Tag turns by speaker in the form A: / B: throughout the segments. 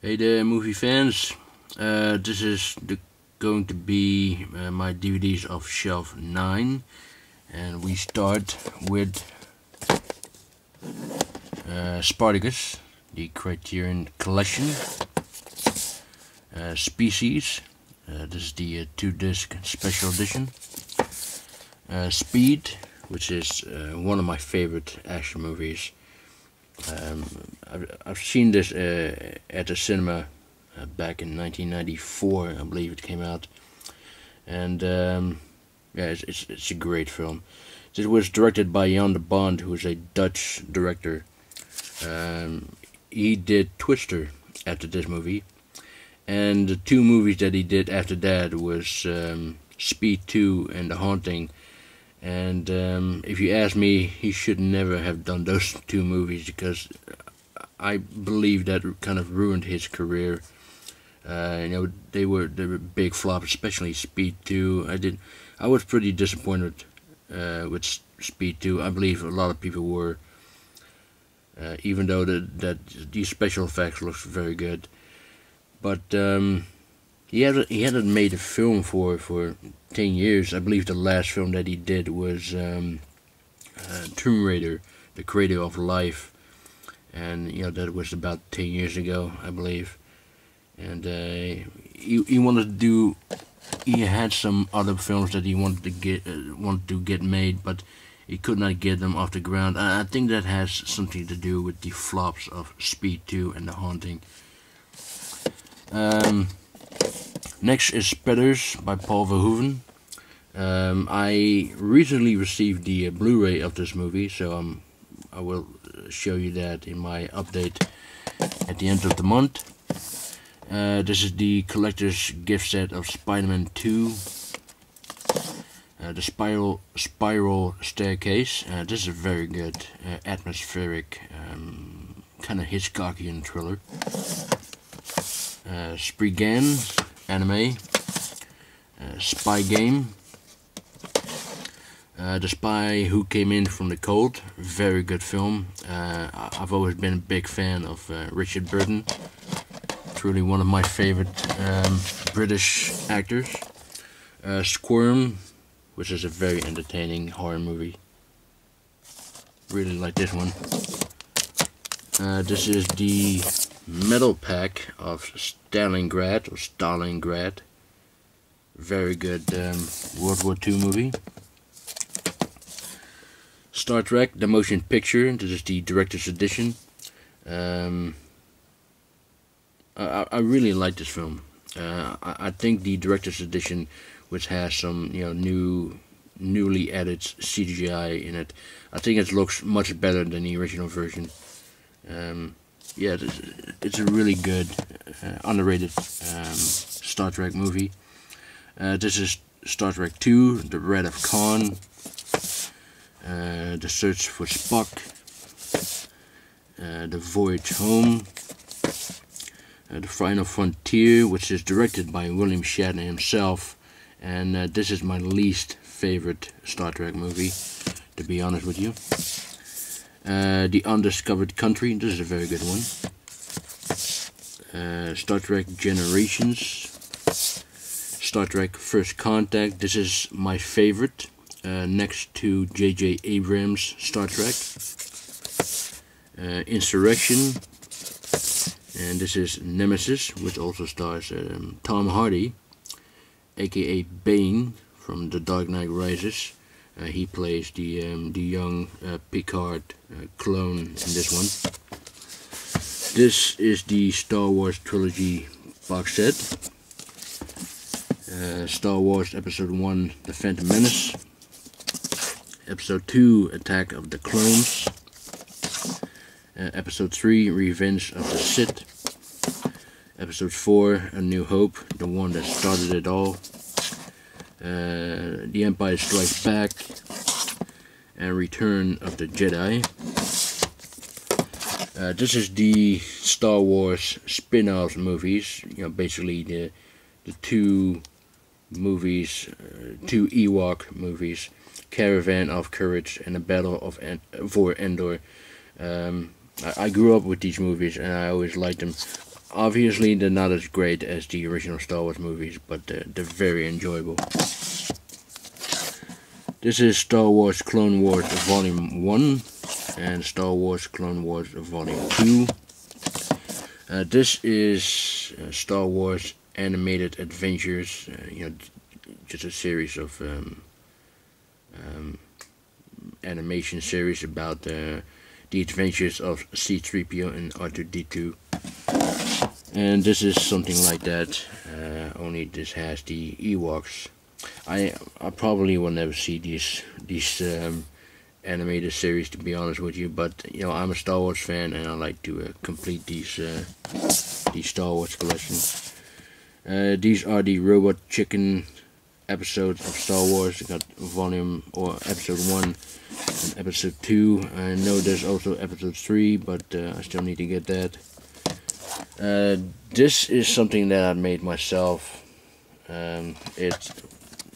A: Hey there, movie fans. This is going to be my DVDs of shelf 9, and we start with Spartacus, the Criterion Collection. Species, this is the 2-disc special edition. Speed, which is one of my favorite action movies. I've seen this at the cinema back in 1994, I believe it came out, and yeah, it's a great film. This was directed by Jan de Bond, who is a Dutch director. He did Twister after this movie, and the two movies that he did after that was Speed 2 and The Haunting. And if you ask me, he should never have done those two movies, because I believe that kind of ruined his career. They were big flops, especially Speed 2. I was pretty disappointed with Speed 2. I believe a lot of people were, even though that these special effects looked very good. But he hadn't made a film for 10 years. I believe the last film that he did was Tomb Raider, The Cradle of Life, and that was about 10 years ago, I believe. And he wanted to do. He had some other films that he wanted to get made, but he could not get them off the ground. I think that has something to do with the flops of Speed 2 and The Haunting. Next is Spetters by Paul Verhoeven. I recently received the Blu-ray of this movie, so I will show you that in my update at the end of the month. This is the collector's gift set of Spider-Man 2. The Spiral Staircase. This is a very good atmospheric, kind of Hitchcockian thriller. Spriggan anime. Spy Game. The Spy Who Came In From the Cold. Very good film. I've always been a big fan of Richard Burton. Truly one of my favorite British actors. Squirm, which is a very entertaining horror movie. Really like this one. This is the Metal Pack of Stalingrad. Very good World War II movie. Star Trek, the motion picture. This is the director's edition. I really like this film. I think the director's edition, which has some newly added CGI in it, I think it looks much better than the original version. Yeah, it's a really good, underrated Star Trek movie. This is Star Trek 2, The Wrath of Khan, The Search for Spock, The Voyage Home, The Final Frontier, which is directed by William Shatner himself, and this is my least favorite Star Trek movie, to be honest with you. The Undiscovered Country, this is a very good one. Star Trek Generations. Star Trek First Contact, this is my favorite, next to J.J. Abrams' Star Trek. Insurrection, and this is Nemesis, which also stars Tom Hardy, aka Bane from The Dark Knight Rises. He plays the young Picard clone in this one. This is the Star Wars trilogy box set. Star Wars Episode 1, The Phantom Menace. Episode 2, Attack of the Clones. Episode 3, Revenge of the Sith. Episode 4, A New Hope, the one that started it all. The Empire Strikes Back. And Return of the Jedi. This is the Star Wars spin-off movies. Basically the two movies, two Ewok movies, Caravan of Courage and the Battle for Endor. I grew up with these movies and I always liked them. Obviously, they're not as great as the original Star Wars movies, but they're very enjoyable. This is Star Wars Clone Wars Volume 1 and Star Wars Clone Wars Volume 2. This is Star Wars Animated Adventures, just a series of animation series about the adventures of C-3PO and R2-D2. And this is something like that, only this has the Ewoks. I probably will never see these animated series, to be honest with you, but I'm a Star Wars fan and I like to complete these Star Wars collections. These are the Robot Chicken episodes of Star Wars. I got episode 1 and episode 2. I know there's also episode 3, but I still need to get that. This is something that I made myself. It's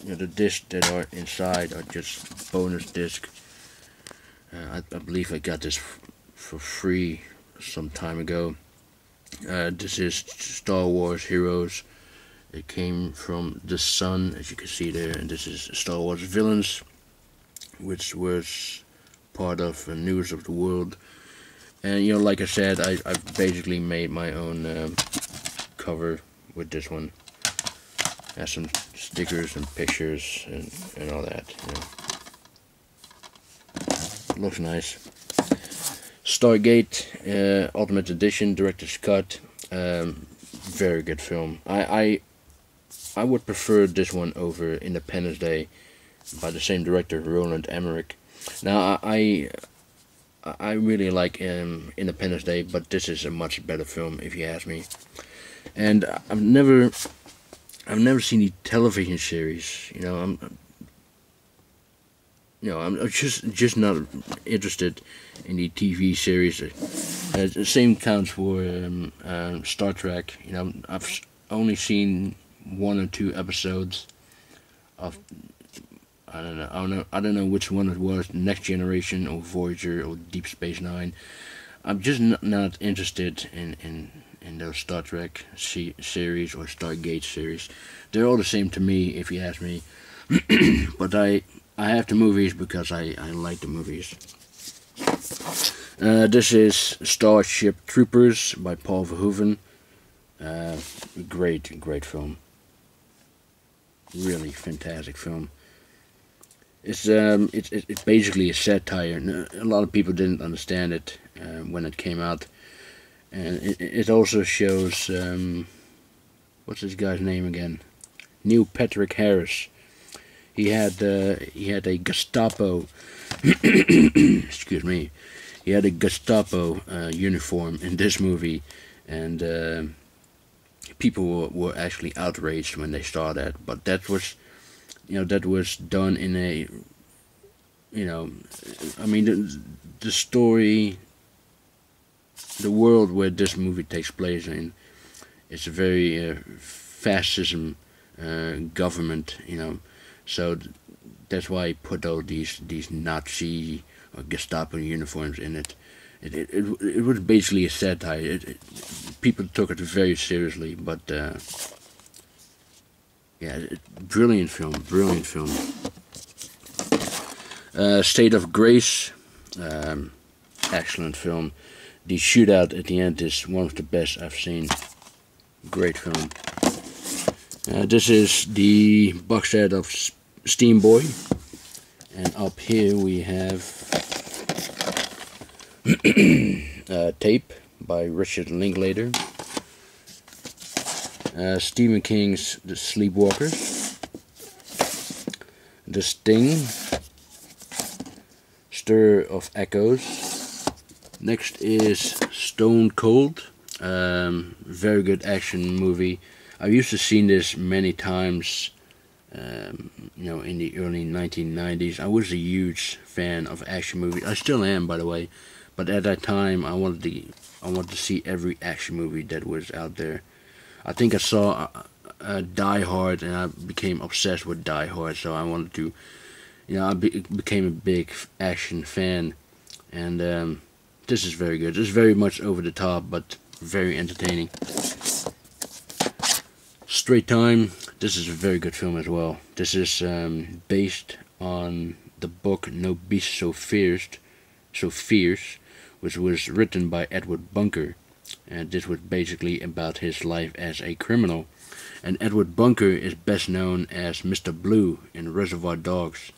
A: the discs that are inside are just bonus discs. I believe I got this for free some time ago. This is Star Wars Heroes. It came from the Sun, as you can see there, and this is Star Wars Villains, which was part of News of the World. And like I said, I've basically made my own cover with this one. Has some stickers and pictures and all that. Looks nice. Stargate Ultimate Edition Director's Cut. Very good film. I would prefer this one over Independence Day by the same director, Roland Emmerich. Now I really like Independence Day, but this is a much better film if you ask me. And I've never seen the television series. I'm just not interested in the TV series. The same counts for Star Trek. I've only seen 1 or 2 episodes of. I don't know which one it was. Next Generation or Voyager or Deep Space Nine. I'm just not interested in those Star Trek series or Stargate series. They're all the same to me, if you ask me. But I have the movies because I like the movies. This is Starship Troopers by Paul Verhoeven. Great film. Really fantastic film. It's basically a satire. A lot of people didn't understand it when it came out, and it also shows what's this guy's name again? Neil Patrick Harris. He had a Gestapo. Excuse me. He had a Gestapo uniform in this movie, and people were actually outraged when they saw that. But that was, that was done in a, I mean, the story, the world where this movie takes place in, it's a very fascism government, so that's why he put all these Nazi or Gestapo uniforms in it. It was basically a satire. People took it very seriously, but yeah, brilliant film. State of Grace, excellent film. The shootout at the end is one of the best I've seen. Great film. This is the box set of Steam Boy, and up here we have Tape by Richard Linklater, Stephen King's The Sleepwalkers, The Sting, Stir of Echoes. Next is Stone Cold, very good action movie. I've used to seen this many times, in the early 1990s. I was a huge fan of action movies. I still am, by the way. But at that time, I wanted to see every action movie that was out there. I think I saw Die Hard, and I became obsessed with Die Hard. So I wanted to, I became a big action fan, and this is very good. It's very much over the top, but very entertaining. Straight Time, this is a very good film as well. This is based on the book No Beast So Fierce, which was written by Edward Bunker. And this was basically about his life as a criminal. And Edward Bunker is best known as Mr. Blue in Reservoir Dogs.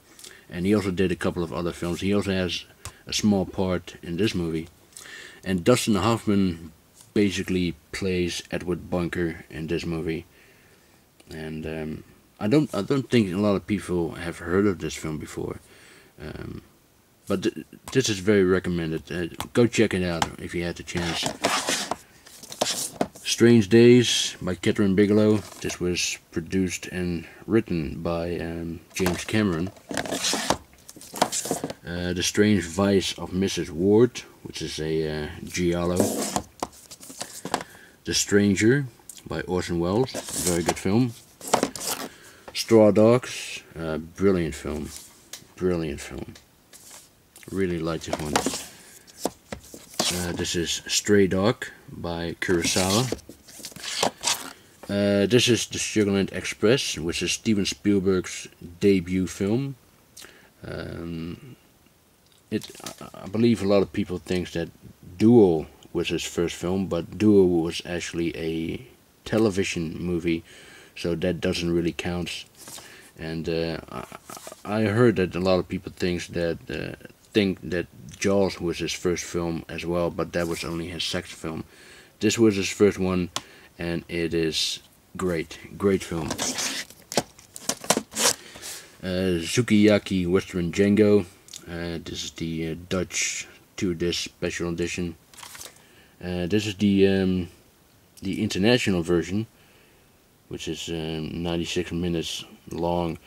A: And he also did a couple of other films. He also has a small part in this movie. And Dustin Hoffman basically plays Edward Bunker in this movie. And I don't think a lot of people have heard of this film before. But this is very recommended. Go check it out if you had the chance. Strange Days by Catherine Bigelow. This was produced and written by James Cameron. The Strange Vice of Mrs. Ward, which is a giallo. The Stranger by Orson Welles, very good film. Straw Dogs, brilliant film. Really like this one. This is Stray Dog by Kurosawa. This is The Sugarland Express, which is Steven Spielberg's debut film. I believe a lot of people think that Duel was his first film, but Duel was actually a television movie, so that doesn't really count. And I heard that a lot of people think that Jaws was his first film as well, but that was only his second film. This was his first one, and it is great film. Sukiyaki Western Django. This is the Dutch 2-disc special edition. This is the international version, which is 96 minutes long,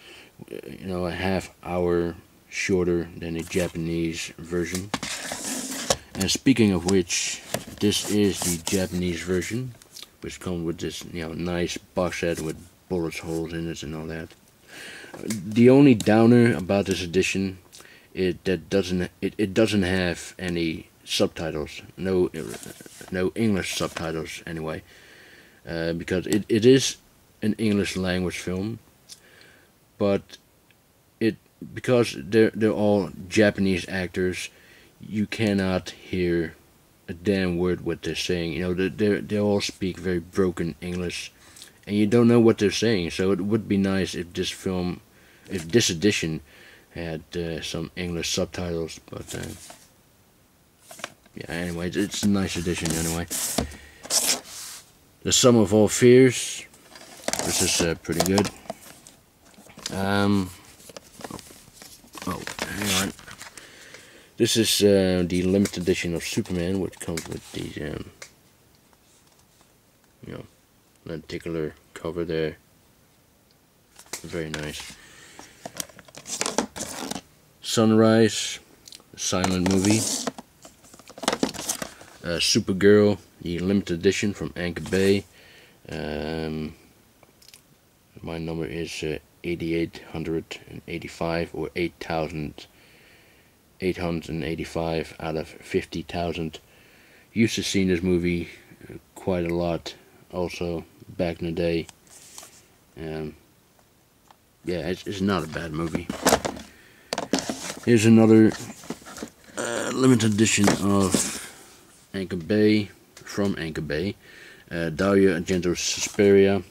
A: a half hour shorter than the Japanese version. And speaking of which, this is the Japanese version, which comes with this nice box set with bullet holes in it and all that. The only downer about this edition is that it doesn't have any subtitles, no English subtitles anyway, because it is an English language film, but because they're all Japanese actors, you cannot hear a damn word what they're saying. They all speak very broken English, and you don't know what they're saying. So it would be nice if this edition had some English subtitles. But yeah, anyway, it's a nice edition anyway. The Sum of All Fears. This is pretty good. Oh, hang on. This is the limited edition of Superman, which comes with the lenticular cover there. Very nice. Sunrise, silent movie. Supergirl, the limited edition from Anchor Bay. My number is 8885 or 8,885 out of 50,000. Used to see this movie quite a lot, also back in the day. Yeah, it's not a bad movie. Here's another limited edition of Anchor Bay, from Anchor Bay. Dario Argento Suspiria.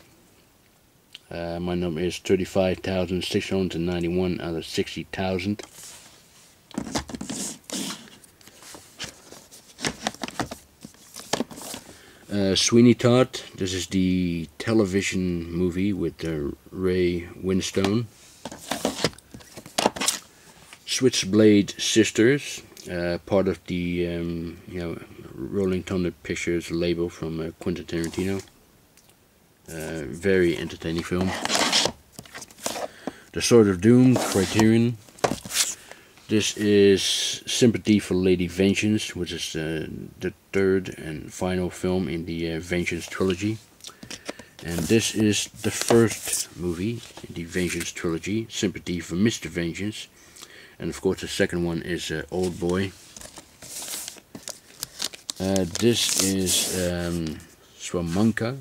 A: My number is 35,691 out of 60,000. Sweeney Todd. This is the television movie with Ray Winstone. Switchblade Sisters, part of the Rolling Thunder Pictures label from Quentin Tarantino. Very entertaining film. The Sword of Doom, Criterion. This is Sympathy for Lady Vengeance, which is the third and final film in the Vengeance trilogy. And this is the first movie in the Vengeance trilogy, Sympathy for Mr. Vengeance. And of course the second one is Old Boy. This is Swamanka,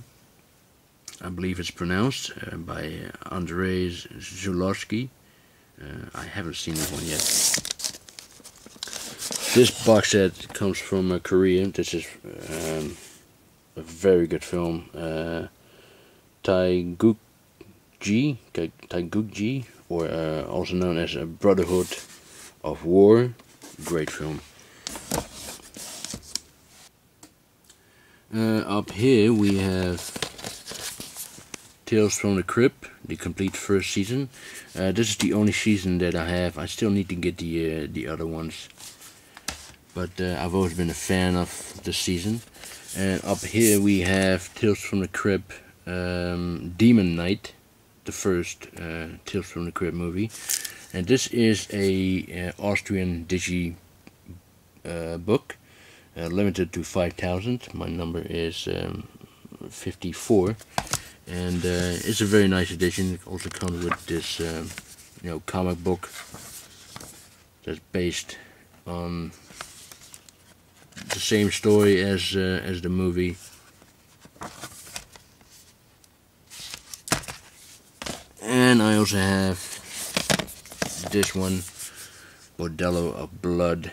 A: I believe it's pronounced, by Andrzej Zulawski. I haven't seen this one yet. This box set comes from Korea. This is a very good film. Taegukji, or also known as Brotherhood of War. Great film. Up here we have Tales from the Crypt, the complete first season. This is the only season that I have. I still need to get the other ones, but I've always been a fan of the season. And up here we have Tales from the Crypt, Demon Knight, the first Tales from the Crypt movie. And this is a Austrian digi book, limited to 5,000. My number is 54, and it's a very nice edition. It also comes with this comic book that's based on the same story as the movie. And I also have this one, Bordello of Blood,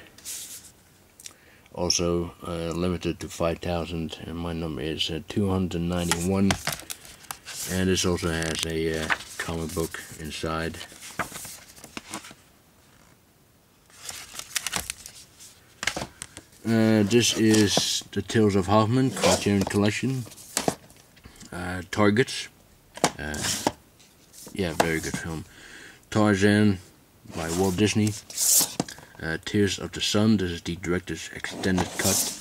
A: also limited to 5,000, and my number is 291. And this also has a comic book inside. This is the Tales of Hoffman Criterion Collection. Targets. Yeah, very good film. Tarzan by Walt Disney. Tears of the Sun. This is the director's extended cut.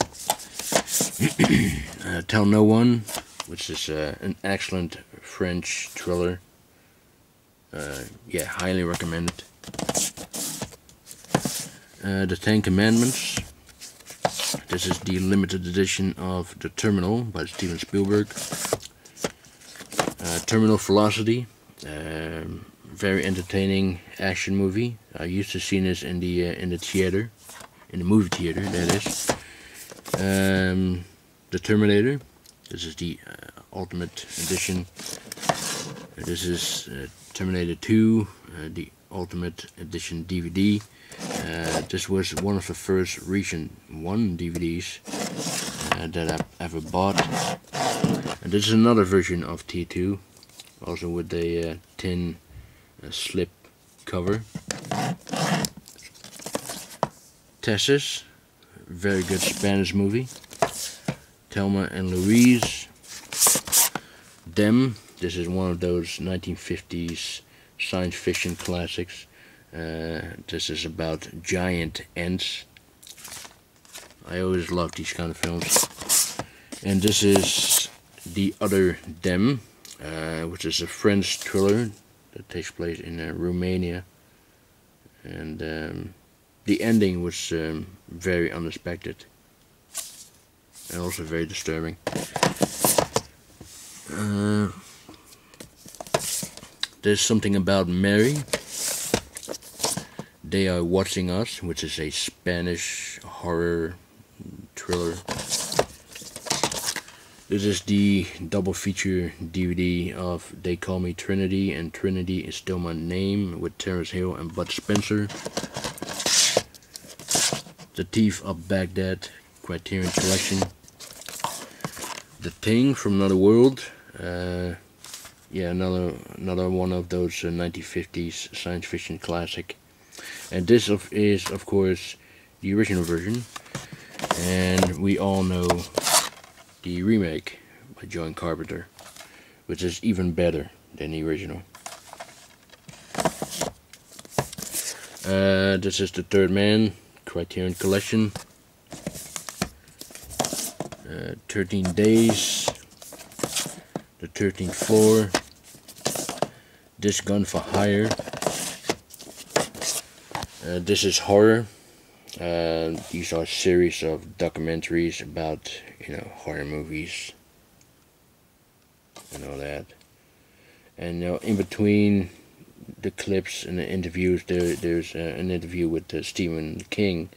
A: Tell No One, which is an excellent French thriller. Yeah, highly recommended. The Ten Commandments. This is the limited edition of The Terminal by Steven Spielberg. Terminal Velocity. Very entertaining action movie. I used to see this in the theater, in the movie theater, that is. The Terminator. This is the Ultimate Edition. This is Terminator 2, the Ultimate Edition DVD. This was one of the first recent DVDs that I've ever bought. And this is another version of T2, also with a tin slip cover. Tessis, very good Spanish movie. Thelma and Louise. Them, this is one of those 1950s science fiction classics. This is about giant ants. I always love these kind of films. And this is The Other Them, which is a French thriller that takes place in Romania. And the ending was very unexpected and also very disturbing. There's Something About Mary. They Are Watching Us, which is a Spanish horror thriller. This is the double feature DVD of They Call Me Trinity and Trinity Is Still My Name with Terence Hill and Bud Spencer. The Thief of Baghdad, Criterion Collection. The Thing from Another World. Yeah, another one of those 1950s science fiction classic. And this is, of course, the original version. And we all know the remake by John Carpenter, which is even better than the original. This is The Third Man, Criterion Collection. 13 Days, The 13th Floor, This Gun for Hire. This is horror. These are a series of documentaries about, horror movies and all that. And in between the clips and the interviews, there's an interview with Stephen King.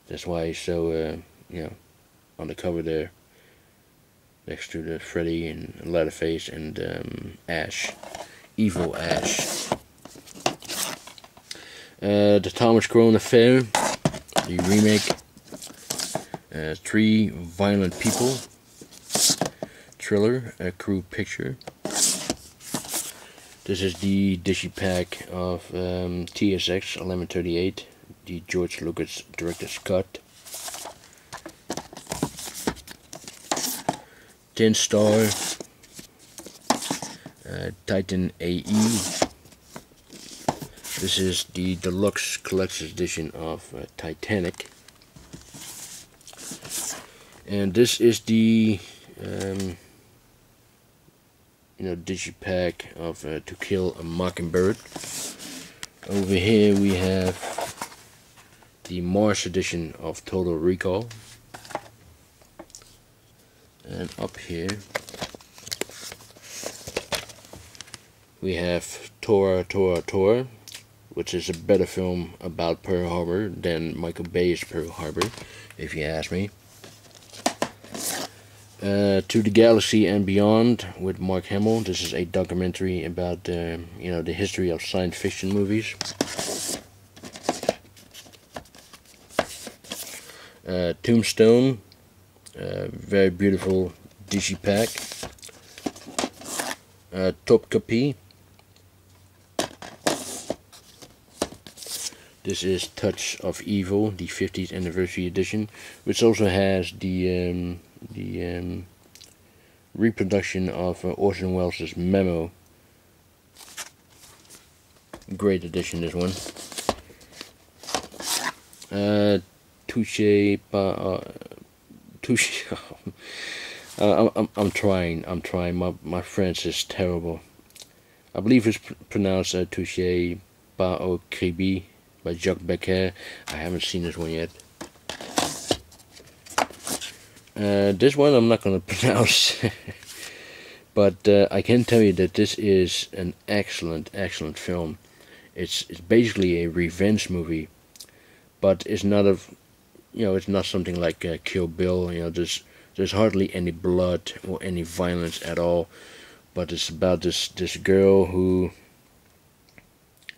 A: That's why he's so, on the cover there, next to the Freddy and Leatherface and Ash, Evil Ash. The Thomas Crown Affair, the remake. 3 Violent People, thriller, a crew picture. This is the digipack of TSX 1138, the George Lucas director's cut. Tin Star, Titan AE. This is the deluxe collector's edition of Titanic. And this is the digipack of To Kill a Mockingbird. Over here we have the Mars edition of Total Recall. And up here we have Tora, which is a better film about Pearl Harbor than Michael Bay's Pearl Harbor, if you ask me. To the Galaxy and Beyond with Mark Hamill. This is a documentary about the history of science fiction movies. Tombstone, very beautiful digipack. Topkapi. This is Touch of Evil, the 50th anniversary edition, which also has the reproduction of Orson Welles' Memo. Great edition, this one. Touche. I'm trying. My French is terrible. I believe it's pronounced Touche Pas au Crédit by Jacques Becker. I haven't seen this one yet. This one I'm not going to pronounce, but I can tell you that this is an excellent film. It's basically a revenge movie, but it's not it's not something like Kill Bill. There's hardly any blood or any violence at all, but it's about this girl who,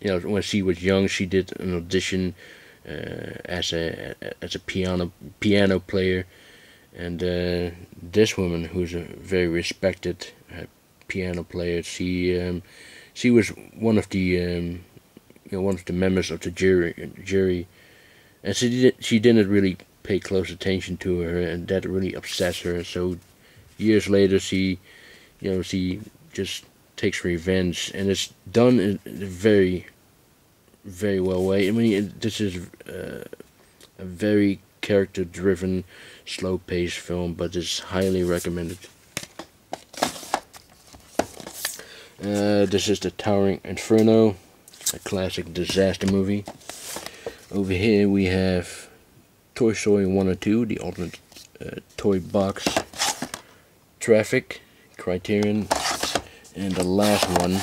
A: when she was young, she did an audition as a piano player. And this woman, who's a very respected piano player, she was one of the members of the jury, and she didn't really pay close attention to her, and that really upsets her. So years later, she just takes revenge, and it's done in a very, very well way. I mean, this is a very character-driven, slow-paced film, but it's highly recommended. This is The Towering Inferno, a classic disaster movie. Over here we have Toy Story 1 and 2, the ultimate toy box. Traffic, Criterion, and the last one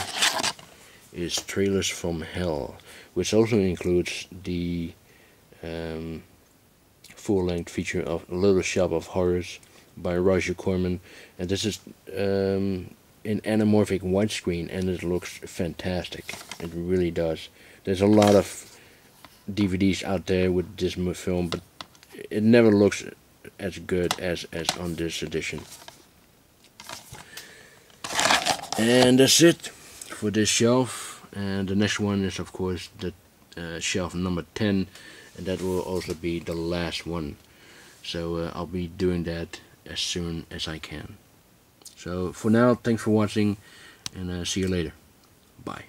A: is Trailers from Hell, which also includes the full-length feature of Little Shop of Horrors by Roger Corman, and this is in anamorphic widescreen, and it looks fantastic. It really does. There's a lot of DVDs out there with this film, but it never looks as good as on this edition. And that's it for this shelf, and the next one is of course the shelf number 10, and that will also be the last one. So I'll be doing that as soon as I can. So for now, thanks for watching, and see you later. Bye.